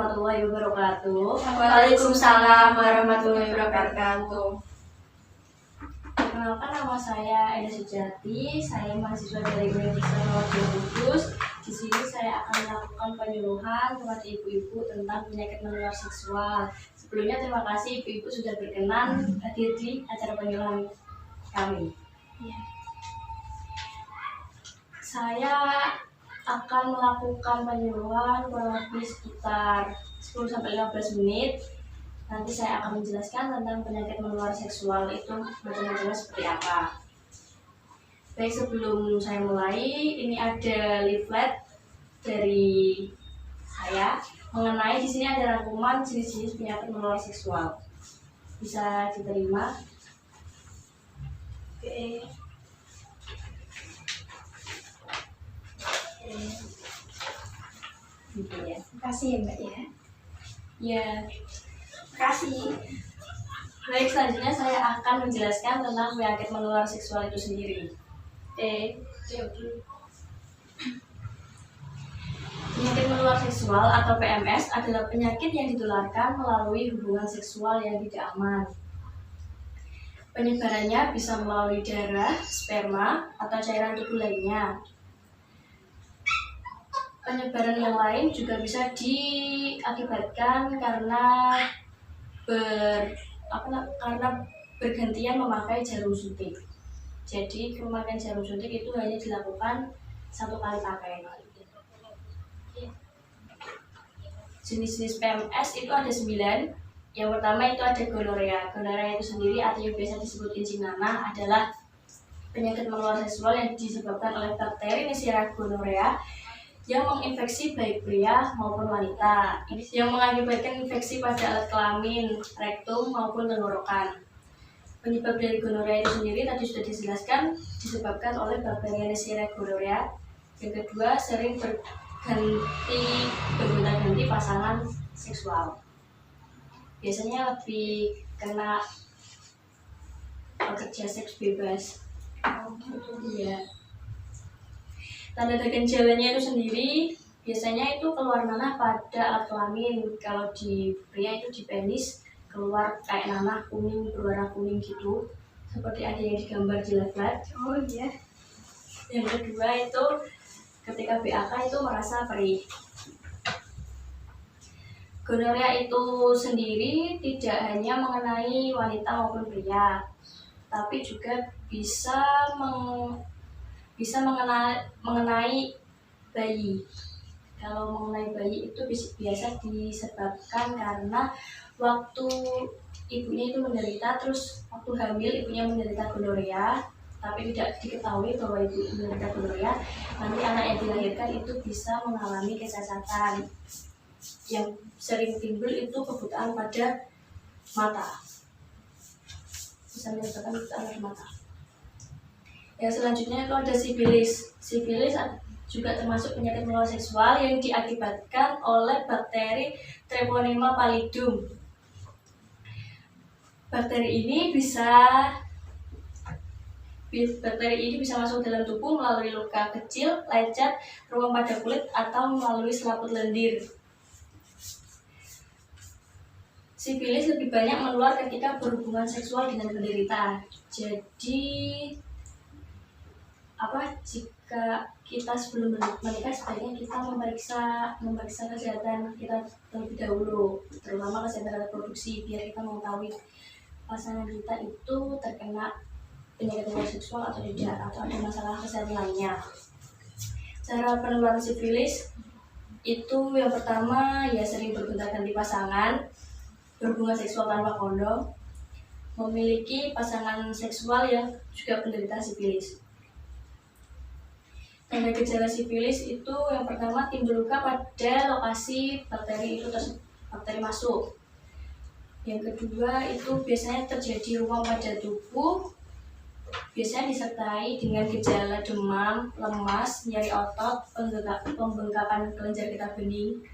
warahmatullahi wabarakatuh. Waalaikumsalam warahmatullahi wabarakatuh. Perkenalkan, nama saya Eda Sujati. Saya mahasiswa dari Universitas Rawadia Kudus. Di sini saya akan melakukan penyuluhan kepada ibu-ibu tentang penyakit menular seksual. Sebelumnya terima kasih ibu-ibu sudah berkenan hadir di acara penyuluhan kami. Saya akan melakukan penyuluhan kurang lebih sekitar 10-15 menit. Nanti saya akan menjelaskan tentang penyakit menular seksual itu macam-macamnya seperti apa. Baik, sebelum saya mulai, ini ada leaflet dari saya mengenai di sini ada rangkuman jenis-jenis penyakit menular seksual. Bisa diterima? Oke. Gitu ya. Terima kasih ya Mbak ya. Ya. Terima kasih. Baik, selanjutnya saya akan menjelaskan tentang penyakit menular seksual itu sendiri. Penyakit menular seksual atau PMS adalah penyakit yang ditularkan melalui hubungan seksual yang tidak aman. Penyebarannya bisa melalui darah, sperma, atau cairan tubuh lainnya. Penyebaran yang lain juga bisa diakibatkan karena bergantian memakai jarum suntik. Jadi pemakaian jarum suntik itu hanya dilakukan satu kali pakai. Jenis-jenis PMS itu ada 9. Yang pertama itu ada gonorea. Gonorea itu sendiri atau yang biasa disebut kencing nanah adalah penyakit menular seksual yang disebabkan oleh bakteri Neisseria gonorrhea yang menginfeksi baik pria maupun wanita, yang mengakibatkan infeksi pada alat kelamin, rektum maupun tenggorokan. Penyebab dari gonorea itu sendiri tadi sudah dijelaskan, disebabkan oleh bakteri Neisseria gonorrhea. Yang kedua, sering bergonta-ganti pasangan seksual. Biasanya lebih kena pekerja seks bebas. Iya. Tanda-tanda gejalanya itu sendiri biasanya itu keluar nanah pada alat kelamin. Kalau di pria itu di penis keluar kayak nanah kuning, berwarna kuning gitu, seperti ada yang digambar di leaflet. Oh iya. Yang kedua itu ketika BAK itu merasa perih. Gonorea itu sendiri tidak hanya mengenai wanita maupun pria, tapi juga bisa mengenai bayi. Kalau mengenai bayi itu biasa disebabkan karena waktu ibunya itu menderita, terus waktu hamil ibunya menderita gonorea, tapi tidak diketahui bahwa ibu menderita gonorea, nanti anak yang dilahirkan itu bisa mengalami kecacatan. Yang sering timbul itu kebutaan pada mata, bisa menyebabkan kebutaan pada mata. Yang selanjutnya itu ada sifilis. Sifilis juga termasuk penyakit menular seksual yang diakibatkan oleh bakteri Treponema pallidum. Bakteri ini bisa masuk dalam tubuh melalui luka kecil, lecet, ruam pada kulit, atau melalui selaput lendir. Sifilis lebih banyak menular ketika berhubungan seksual dengan penderita. Jadi jika kita sebelum menikah sebaiknya kita memeriksa kesehatan kita terlebih dahulu, terutama kesehatan reproduksi, biar kita mengetahui pasangan kita itu terkena penyakit menular seksual atau tidak, atau ada masalah kesehatan lainnya. Cara penularan sifilis itu yang pertama ya sering bergonta-ganti pasangan, berhubungan seksual tanpa kondom, memiliki pasangan seksual yang juga penderita sifilis. Tanda gejala sifilis itu yang pertama timbul luka pada lokasi bakteri masuk. Yang kedua itu biasanya terjadi ruam pada tubuh, biasanya disertai dengan gejala demam, lemas, nyeri otot, pembengkakan kelenjar getah bening.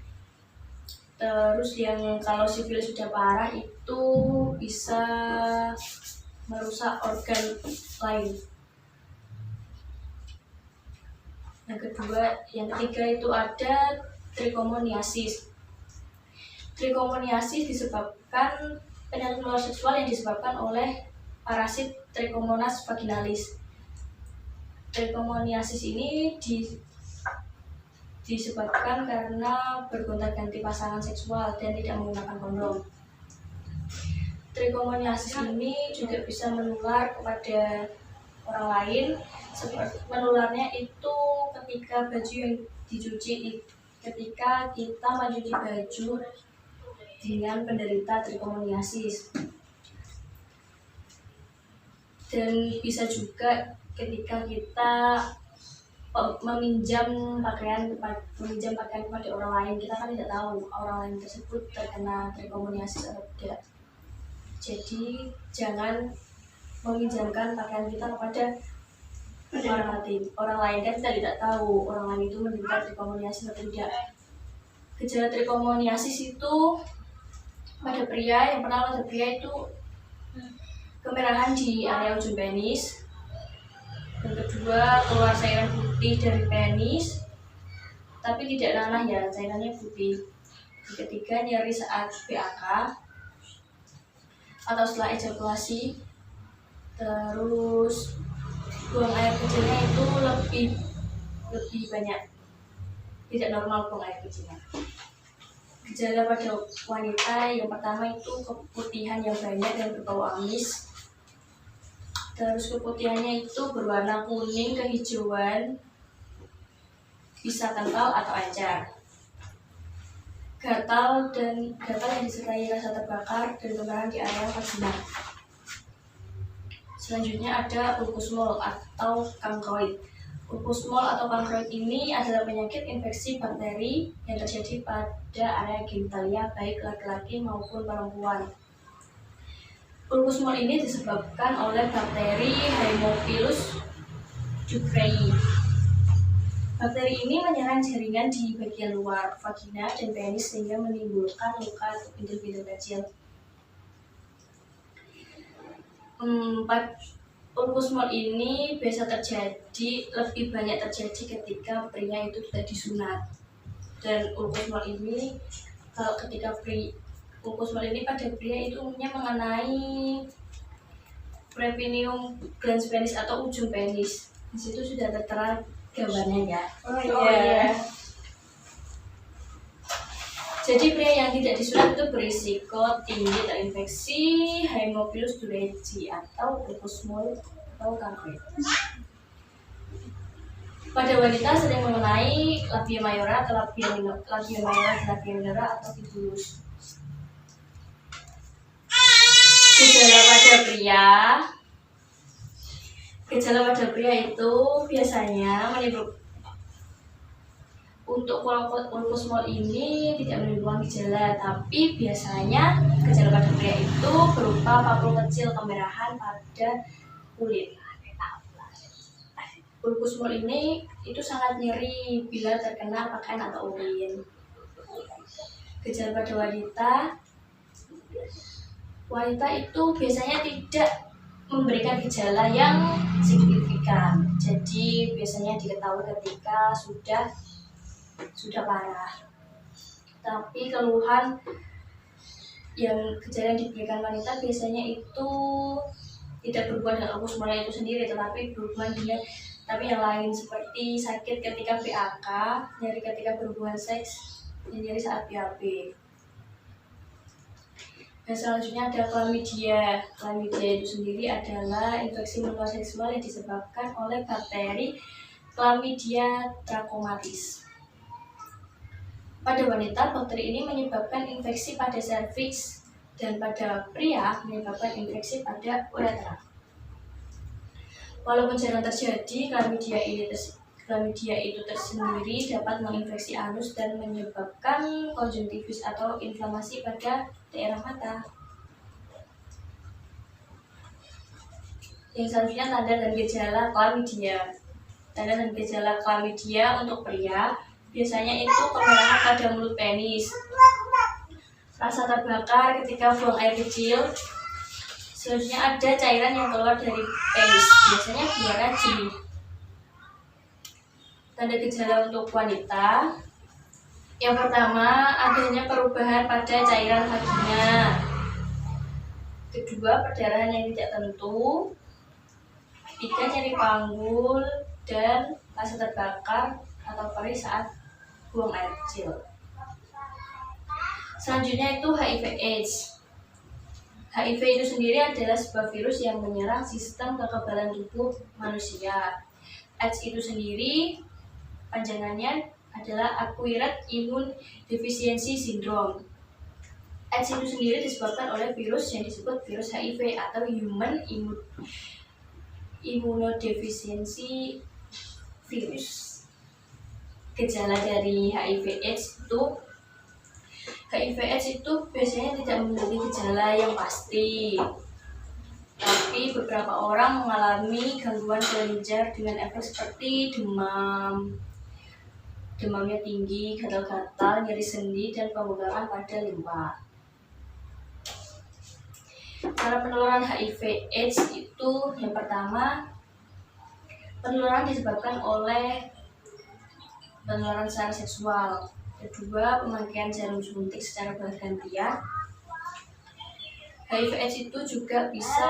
Terus yang kalau sifilis sudah parah itu bisa merusak organ lain. Yang ketiga itu ada trichomoniasis. Trichomoniasis disebabkan penyakit menular seksual yang disebabkan oleh parasit Trichomonas vaginalis. Trichomoniasis ini disebabkan karena bergonta-ganti pasangan seksual dan tidak menggunakan kondom. Trichomoniasis ini juga bisa menular kepada orang lain. Menularnya itu ketika baju yang dicuci, ketika kita mencuci baju dengan penderita trichomoniasis, dan bisa juga ketika kita meminjam pakaian kepada orang lain. Kita kan tidak tahu orang lain tersebut terkena trichomoniasis atau tidak. Jadi jangan meminjamkan pakaian kita kepada orang lain kan kita tidak tahu orang lain itu menderita trichomoniasis atau tidak. Gejala trichomoniasis itu pada pria, yang pertama pada pria itu kemerahan di area ujung penis. Yang kedua, keluar cairan putih dari penis, tapi tidak nanah ya, cairannya putih. Yang ketiga, nyeri saat BAK atau setelah ejakulasi. Terus buang air kecilnya itu lebih banyak, tidak normal buang air kecilnya. Gejala pada wanita yang pertama itu keputihan yang banyak dan berbau amis. Terus keputihannya itu berwarna kuning kehijauan, bisa kental atau acar. Gatal yang disertai rasa terbakar dan kemerahan di area vagina. Selanjutnya ada ulcus mole atau kankroid. Ulcus mole atau kankroid ini adalah penyakit infeksi bakteri yang terjadi pada area genitalia baik laki-laki maupun perempuan. Ulcus mole ini disebabkan oleh bakteri Haemophilus ducreyi. Bakteri ini menyerang jaringan di bagian luar vagina dan penis sehingga menimbulkan luka atau bintil-bintil kecil. Ulcus mole ini lebih banyak terjadi ketika pria itu sudah disunat. Dan ulcus mole ini ulcus mole ini pada pria itu umumnya mengenai perineum glans penis atau ujung penis. Di situ sudah tertera gambarnya ya. Oh iya. Jadi pria yang tidak disunat itu berisiko tinggi terinfeksi Haemophilus ducreyi atau ulcus mole atau kankroid. Pada wanita sering mengenai labia mayora atau labia minora atau fibulus. Gejala pada pria itu biasanya untuk ulcus mole ini tidak menimbulkan gejala, tapi biasanya gejala pada pria itu berupa papul kecil kemerahan pada kulit. Ulcus mole ini itu sangat nyeri bila terkena pakaian atau urin. Gejala pada wanita itu biasanya tidak memberikan gejala yang signifikan. Jadi biasanya diketahui ketika sudah parah. Tapi keluhan gejala yang diberikan wanita biasanya itu tidak berhubungan dengan ulcus mole itu sendiri, tetapi berhubungan dengan yang lain seperti sakit ketika BAK, nyeri ketika berhubungan seks, dan nyeri saat BAB. Dan selanjutnya ada chlamydia. Chlamydia itu sendiri adalah infeksi menular seksual yang disebabkan oleh bakteri Chlamydia trachomatis. Pada wanita, bakteri ini menyebabkan infeksi pada serviks, dan pada pria menyebabkan infeksi pada uretra. Walaupun jarang terjadi, chlamydia itu tersendiri dapat menginfeksi anus dan menyebabkan konjungtivitis atau inflamasi pada daerah mata. Yang selanjutnya tanda dan gejala chlamydia. Tanda dan gejala chlamydia untuk pria biasanya itu kemerahan pada mulut penis, rasa terbakar ketika buang air kecil. Selanjutnya ada cairan yang keluar dari penis, biasanya berwarna jernih. Tanda gejala untuk wanita Yang pertama, adanya perubahan pada cairan vagina. Kedua, perdarahan yang tidak tentu. Ketiga, nyeri panggul dan rasa terbakar atau perih saat buang air kecil. Selanjutnya itu HIV/AIDS. HIV itu sendiri adalah sebuah virus yang menyerang sistem kekebalan tubuh manusia. AIDS itu sendiri panjangannya adalah Acquired Immune Deficiency Syndrome. AIDS itu sendiri disebabkan oleh virus yang disebut virus HIV atau Human Immunodeficiency Virus. Gejala dari HIV/AIDS itu biasanya tidak memiliki gejala yang pasti, tapi beberapa orang mengalami gangguan kelenjar dengan efek seperti demamnya tinggi, gatal-gatal, nyeri sendi, dan pemegangan pada limpa. Cara penularan HIV/AIDS itu yang pertama, penularan disebabkan oleh penularan secara seksual. Kedua, pemakaian jarum suntik secara bergantian. HIV/AIDS itu juga bisa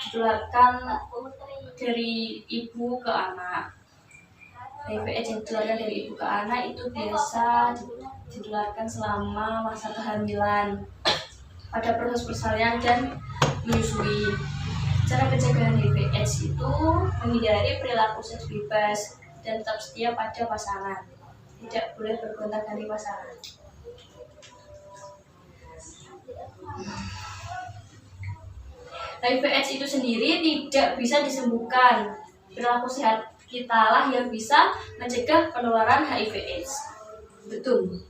ditularkan dari ibu ke anak. HIV/AIDS yang ditularkan dari ibu ke anak itu biasa ditularkan selama masa kehamilan, pada proses persalinan dan menyusui. Cara pencegahan HIV/AIDS itu menghindari perilaku seks bebas dan tetap setia pada pasangan. Tidak boleh bergonta-ganti pasangan. HIV/AIDS itu sendiri tidak bisa disembuhkan. Perilaku sehat kita lah yang bisa mencegah penularan HIV/AIDS. Betul.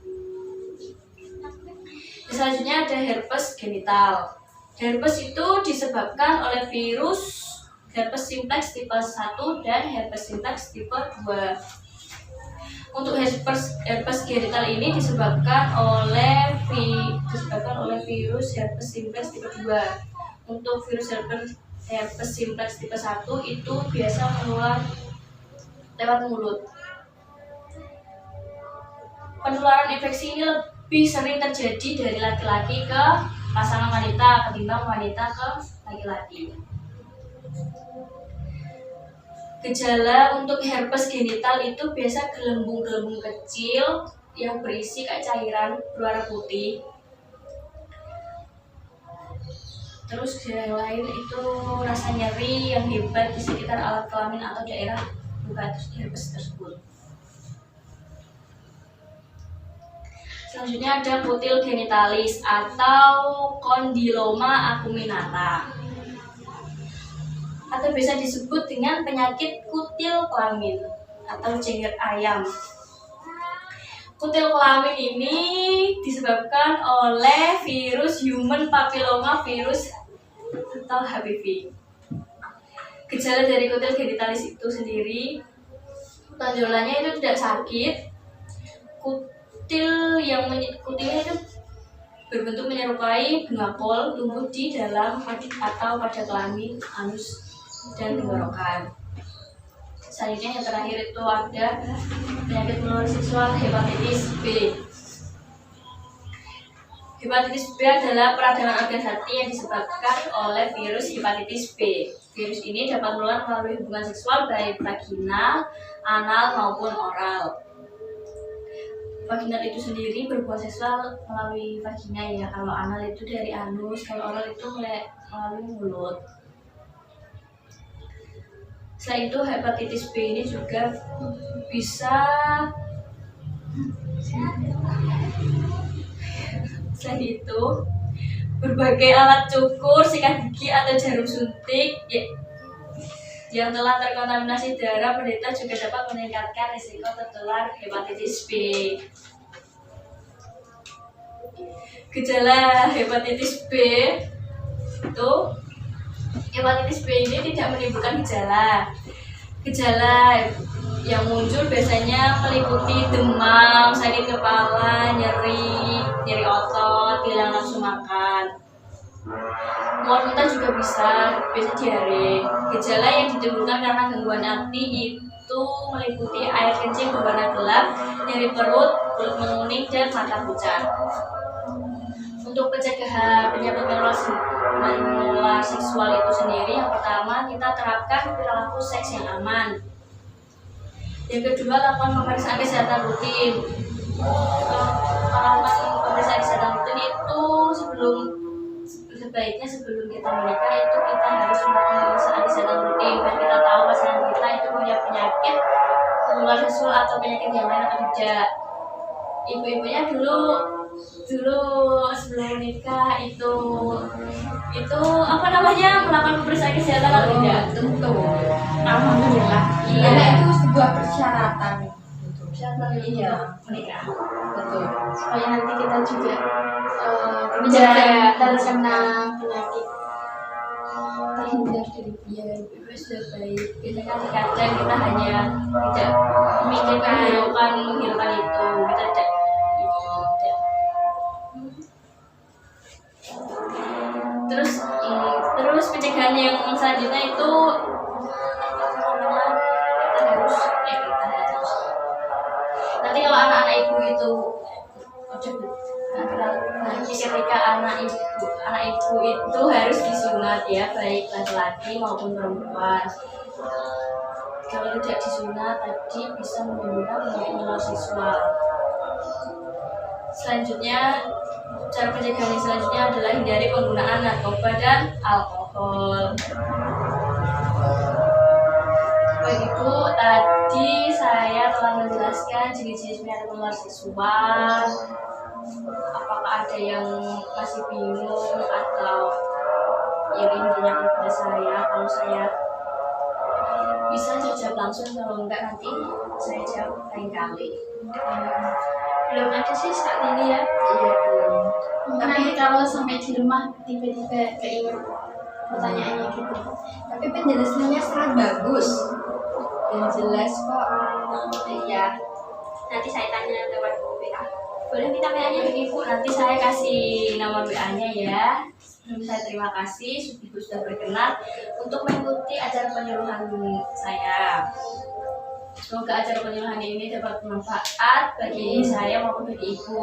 Selanjutnya ada herpes genital. Herpes itu disebabkan oleh virus herpes simplex tipe 1 dan herpes simplex tipe 2. Untuk herpes genital ini disebabkan oleh virus herpes simplex tipe 2. Untuk virus herpes simplex tipe 1 itu biasa menular lewat mulut. Penularan infeksi ini lebih sering terjadi dari laki-laki ke pasangan wanita ketimbang wanita ke laki-laki. Gejala untuk herpes genital itu biasa gelembung-gelembung kecil yang berisi kayak cairan berwarna putih. Terus yang lain itu rasa nyeri yang hebat di sekitar alat kelamin atau daerah luka herpes tersebut. Selanjutnya ada kutil genitalis atau kondiloma acuminata, atau bisa disebut dengan penyakit kutil kelamin atau jenggot ayam. Kutil kelamin ini disebabkan oleh virus human papilloma virus atau HPV. Gejala dari kutil genitalis itu sendiri, tonjolannya itu tidak sakit. Kutilnya itu berbentuk menyerupai bunga kol, tumbuh di dalam atau pada kelamin, anus, dan tenggorokan. Selanjutnya yang terakhir itu ada penyakit menular seksual hepatitis B. Hepatitis B adalah peradangan organ hati yang disebabkan oleh virus hepatitis B. Virus ini dapat menular melalui hubungan seksual baik vaginal, anal maupun oral. Vaginal itu sendiri berhubungan seksual melalui vagina ya. Kalau anal itu dari anus, kalau oral itu melalui mulut. Selain itu hepatitis B ini juga bisa selain itu berbagai alat cukur, sikat gigi atau jarum suntik yang telah terkontaminasi darah penderita juga dapat meningkatkan risiko tertular hepatitis B. Gejala hepatitis B itu, hepatitis B ini tidak menimbulkan gejala. Gejala yang muncul biasanya meliputi demam, sakit kepala, nyeri otot, hilang nafsu makan. Mual muntah juga bisa diare. Gejala yang ditimbulkan karena gangguan apni itu meliputi air kencing berwarna gelap, nyeri perut, kulit menguning, dan mata pucat. Untuk pencegahan penyakit menular seksual itu sendiri, yang pertama kita terapkan perilaku seks yang aman. Yang kedua, lakukan pemeriksaan kesehatan rutin. Melakukan pemeriksaan kesehatan rutin itu sebaiknya sebelum kita menikah itu kita harus melakukan pemeriksaan kesehatan rutin biar kita tahu pasangan kita itu punya penyakit menular seksual atau penyakit yang lain atau tidak. Ibu-ibunya dulu sebelum nikah itu melakukan pemeriksaan kesehatan atau tidak? Tentu. Alhamdulillah. Iya. Karena itu sebuah persyaratan. Persyaratan Iya. menikah. Betul. Supaya nanti kita juga Menjaga terkena penyakit terhindar dari Ya, itu sudah baik. Biasanya kadang kita hanya tidak memikirkan menghilangkan itu. Kita tidak. Terus pencegahan yang selanjutnya itu kita harus nanti kalau anak-anak ibu itu nanti ketika anak ibu itu harus disunat ya, baik laki-laki maupun perempuan. Kalau tidak disunat tadi bisa menimbulkan penyakit menular seksual. Selanjutnya, cara pencegahan yang selanjutnya adalah hindari penggunaan narkoba dan alkohol. Begitu tadi saya telah menjelaskan jenis-jenis penyakit menular seksual. Apakah ada yang masih bingung atau yang ingin ditanyakan kepada saya? Kalau saya bisa jawab langsung, kalau enggak nanti saya jawab lain kali. Belum ada sih saat ini ya. Iya, belum. Nanti kalau sampai di rumah tiba-tiba keinget pertanyaannya gitu. Tapi penjelasannya sangat bagus dan jelas kok. Iya. Nanti saya tanya lewat WA. Boleh minta WA-nya Ibu, nanti saya kasih nomor WA-nya ya. Saya terima kasih Ibu sudah berkenan untuk mengikuti acara penyuluhan saya. Semoga acara penyuluhan ini dapat bermanfaat bagi saya maupun bagi Ibu.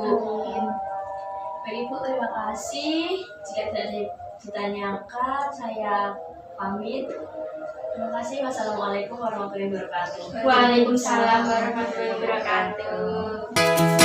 Bagi Ibu terima kasih. Jika tidak ada ditanyakan, saya pamit. Terima kasih. Wassalamualaikum warahmatullahi wabarakatuh. Waalaikumsalam warahmatullahi wabarakatuh.